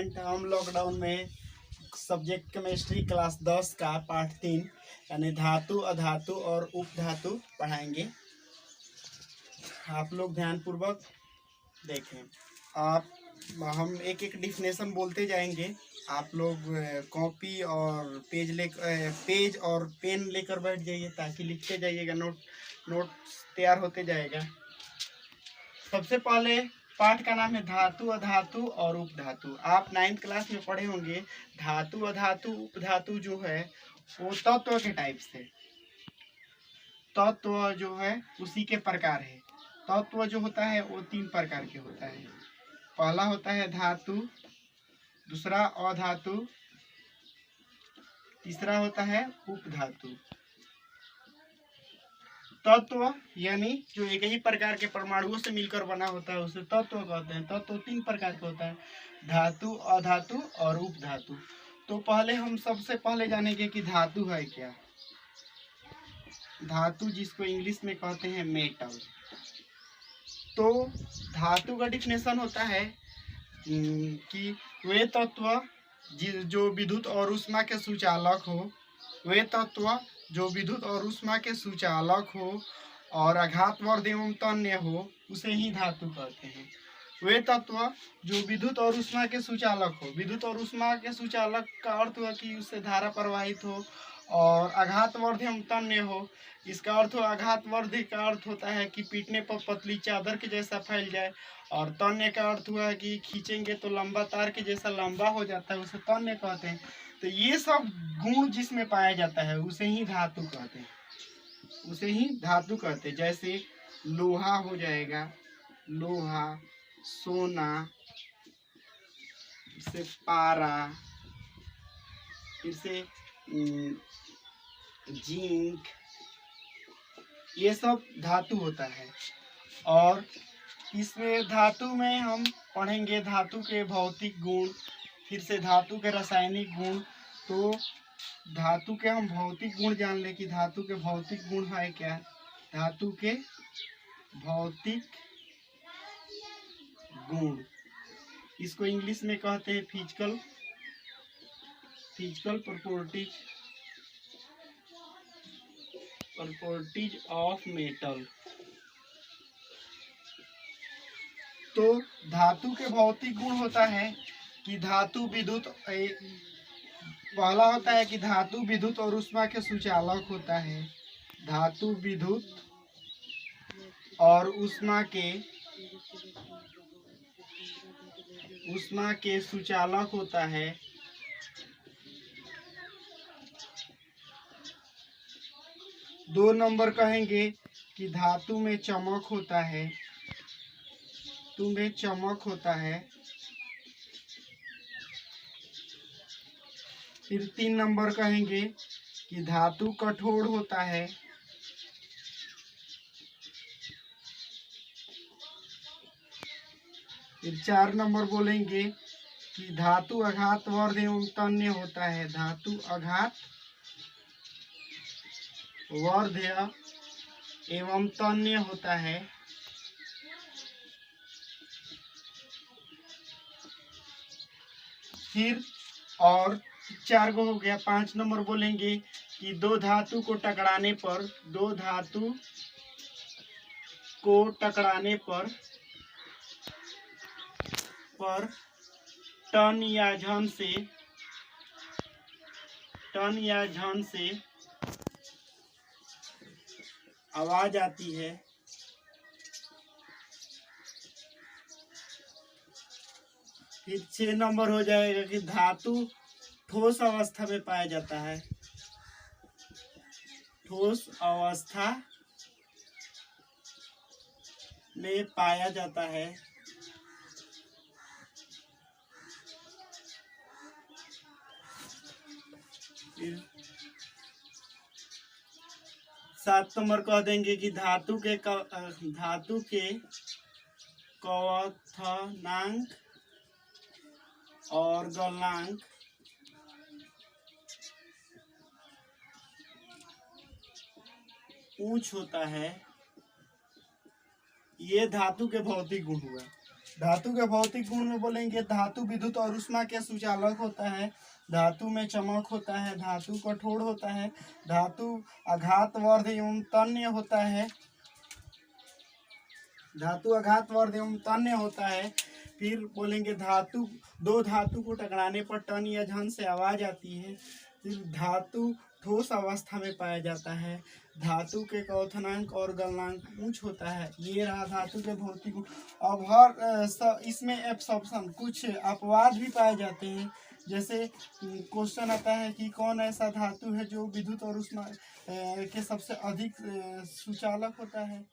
Student, हम lockdown में subject chemistry class 10 का पाठ 3 यानी धातु, अधातु और उपधातु पढ़ाएंगे। आप लोग ध्यानपूर्वक देखें। आप हम एक एक डिफिनेशन बोलते जाएंगे। आप लोग कॉपी और पेज और पेन लेकर बैठ जाइए ताकि लिखते जाइएगा, नोट तैयार होते जाएगा। सबसे पहले पाठ का नाम है धातु, अधातु और उपधातु। आप 9th क्लास में पढ़े होंगे। धातु, अधातु, उपधातु जो है वो तत्व के टाइप से, तत्व जो है उसी के प्रकार है। तत्व जो होता है वो 3 प्रकार के होता है। पहला होता है धातु, दूसरा अधातु, तीसरा होता है उपधातु। तत्व यानी जो एक ही प्रकार के परमाणुओं से मिलकर बना होता है उसे तत्व कहते हैं। तत्व 3 प्रकार का होता है, धातु, अधातु और उपधातु। तो पहले हम सबसे पहले जानेंगे कि धातु है क्या। धातु जिसको इंग्लिश में कहते हैं मेटल। तो धातु का डिफिनेशन होता है कि वे तत्व जो विद्युत और ऊष्मा के सुचालक हो, वे तत्व जो विद्युत और ऊष्मा के सुचालक हो और आघातवर्ध एवं तन्य हो, उसे ही धातु कहते हैं। वे तत्व जो विद्युत और ऊष्मा के सुचालक हो। विद्युत और ऊष्मा के सुचालक का अर्थ हुआ कि उससे धारा प्रवाहित हो, और आघातवर्ध एवं तन्य हो। इसका अर्थ हो, आघातवर्ध का अर्थ होता है कि पीटने पर पतली चादर के जैसा फैल जाए, और तन्य का अर्थ हुआ है कि खींचेंगे तो लंबा तार के जैसा लंबा हो जाता है, उसे तन्य कहते हैं। तो ये सब गुण जिसमें पाया जाता है उसे ही धातु कहते हैं, उसे ही धातु कहते हैं। जैसे लोहा हो जाएगा, लोहा, सोना, फिर से पारा, फिर से जिंक, ये सब धातु होता है। और इसमें धातु में हम पढ़ेंगे धातु के भौतिक गुण, फिर से धातु के रासायनिक गुण। तो धातु के हम भौतिक गुण जान ले कि धातु के भौतिक गुण है क्या। धातु के भौतिक गुण, इसको इंग्लिश में कहते हैं फिजिकल प्रॉपर्टीज ऑफ मेटल। तो धातु के भौतिक गुण होता है कि धातु विद्युत, पहला होता है कि धातु विद्युत और ऊष्मा के सुचालक होता है। धातु विद्युत और ऊष्मा के सुचालक होता है। दो नंबर कहेंगे कि धातु में चमक होता है, तुम्हें चमक होता है। फिर 3 नंबर कहेंगे कि धातु कठोर होता है। फिर 4 नंबर बोलेंगे कि धातु आघातवर्ध एवं तन्य होता है। धातु आघातवर्ध एवं तन्य होता है। फिर और 4 गो हो गया। 5 नंबर बोलेंगे कि दो धातु को टकराने पर टन या झन से आवाज आती है। फिर 6 नंबर हो जाएगा कि धातु ठोस अवस्था में पाया जाता है। ठोस अवस्था में पाया जाता है। फिर 7 नंबर कह देंगे कि धातु के क्वथनांक और गलनांक ऊंच होता है। ये धातु के भौतिक गुण हुआ। धातु के भौतिक गुण में बोलेंगे धातु विद्युत और ऊष्मा के सुचालक होता है, धातु में चमक होता है, धातु कठोर होता है, धातु आघातवर्ध एवं तन्य होता है, धातु आघातवर्ध एवं तन्य होता है। फिर बोलेंगे धातु, दो धातु को टकराने पर टन या झन से आवाज आती है। फिर धातु ठोस अवस्था में पाया जाता है, धातु के क्वथनांक और गलनांक उच्च होता है। ये रहा धातु के भौतिक गुण। अब इसमें एब्सॉर्प्शन कुछ अपवाद भी पाए जाते हैं। जैसे क्वेश्चन आता है कि कौन ऐसा धातु है जो विद्युत और ऊष्मा के सबसे अधिक सुचालक होता है।